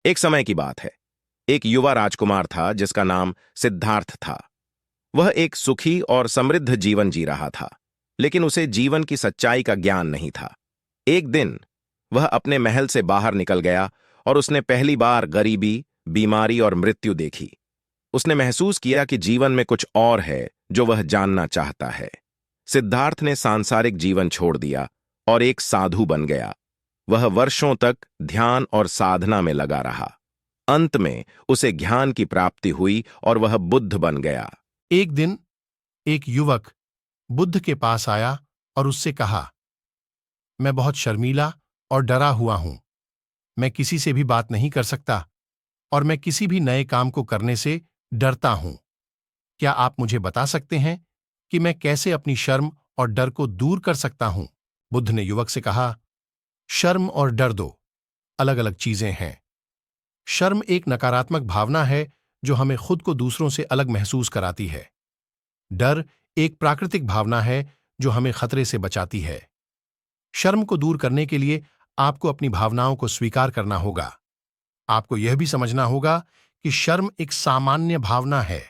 एक समय की बात है। एक युवा राजकुमार था जिसका नाम सिद्धार्थ था। वह एक सुखी और समृद्ध जीवन जी रहा था, लेकिन उसे जीवन की सच्चाई का ज्ञान नहीं था। एक दिन वह अपने महल से बाहर निकल गया और उसने पहली बार गरीबी, बीमारी और मृत्यु देखी। उसने महसूस किया कि जीवन में कुछ और है जो वह जानना चाहता है। सिद्धार्थ ने सांसारिक जीवन छोड़ दिया और एक साधु बन गया। वह वर्षों तक ध्यान और साधना में लगा रहा। अंत में उसे ज्ञान की प्राप्ति हुई और वह बुद्ध बन गया। एक दिन एक युवक बुद्ध के पास आया और उससे कहा, मैं बहुत शर्मीला और डरा हुआ हूं। मैं किसी से भी बात नहीं कर सकता और मैं किसी भी नए काम को करने से डरता हूं। क्या आप मुझे बता सकते हैं कि मैं कैसे अपनी शर्म और डर को दूर कर सकता हूं? बुद्ध ने युवक से कहा, शर्म और डर दो अलग अलग चीजें हैं। शर्म एक नकारात्मक भावना है जो हमें खुद को दूसरों से अलग महसूस कराती है। डर एक प्राकृतिक भावना है जो हमें खतरे से बचाती है। शर्म को दूर करने के लिए आपको अपनी भावनाओं को स्वीकार करना होगा। आपको यह भी समझना होगा कि शर्म एक सामान्य भावना है।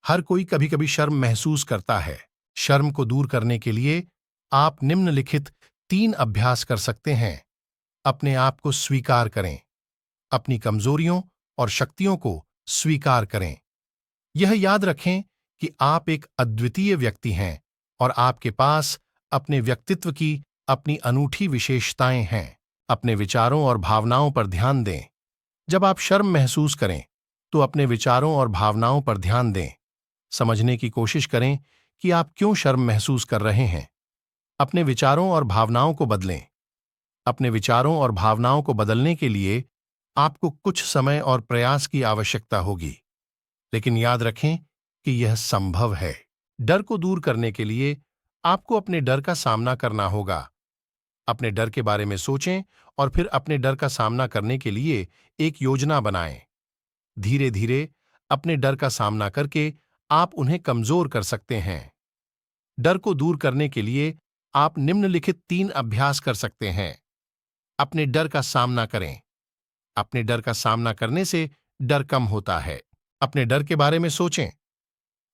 हर कोई कभी कभी शर्म महसूस करता है। शर्म को दूर करने के लिए आप निम्नलिखित 3 अभ्यास कर सकते हैं। अपने आप को स्वीकार करें। अपनी कमजोरियों और शक्तियों को स्वीकार करें। यह याद रखें कि आप एक अद्वितीय व्यक्ति हैं और आपके पास अपने व्यक्तित्व की अपनी अनूठी विशेषताएं हैं। अपने विचारों और भावनाओं पर ध्यान दें। जब आप शर्म महसूस करें तो अपने विचारों और भावनाओं पर ध्यान दें। समझने की कोशिश करें कि आप क्यों शर्म महसूस कर रहे हैं। अपने विचारों और भावनाओं को बदलें। अपने विचारों और भावनाओं को बदलने के लिए आपको कुछ समय और प्रयास की आवश्यकता होगी, लेकिन याद रखें कि यह संभव है। डर को दूर करने के लिए आपको अपने डर का सामना करना होगा। अपने डर के बारे में सोचें और फिर अपने डर का सामना करने के लिए एक योजना बनाएं। धीरे धीरे अपने डर का सामना करके आप उन्हें कमजोर कर सकते हैं। डर को दूर करने के लिए आप निम्नलिखित 3 अभ्यास कर सकते हैं। अपने डर का सामना करें। अपने डर का सामना करने से डर कम होता है। अपने डर के बारे में सोचें।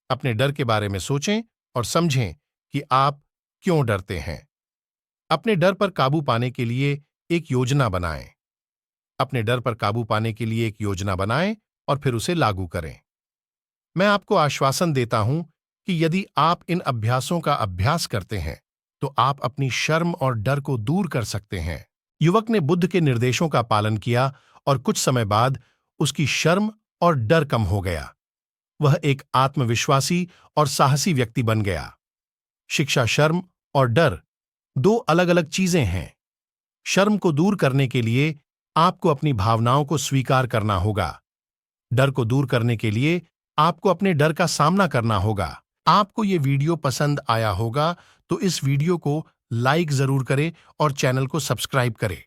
अपने डर के बारे में सोचें और समझें कि आप क्यों डरते हैं। अपने डर पर काबू पाने के लिए एक योजना बनाएं। अपने डर पर काबू पाने के लिए एक योजना बनाएं और फिर उसे लागू करें। मैं आपको आश्वासन देता हूं कि यदि आप इन अभ्यासों का अभ्यास करते हैं तो आप अपनी शर्म और डर को दूर कर सकते हैं। युवक ने बुद्ध के निर्देशों का पालन किया और कुछ समय बाद उसकी शर्म और डर कम हो गया। वह एक आत्मविश्वासी और साहसी व्यक्ति बन गया। शिक्षा, शर्म और डर 2 अलग-अलग चीजें हैं। शर्म को दूर करने के लिए आपको अपनी भावनाओं को स्वीकार करना होगा। डर को दूर करने के लिए आपको अपने डर का सामना करना होगा। आपको ये वीडियो पसंद आया होगा तो इस वीडियो को लाइक जरूर करें और चैनल को सब्सक्राइब करें।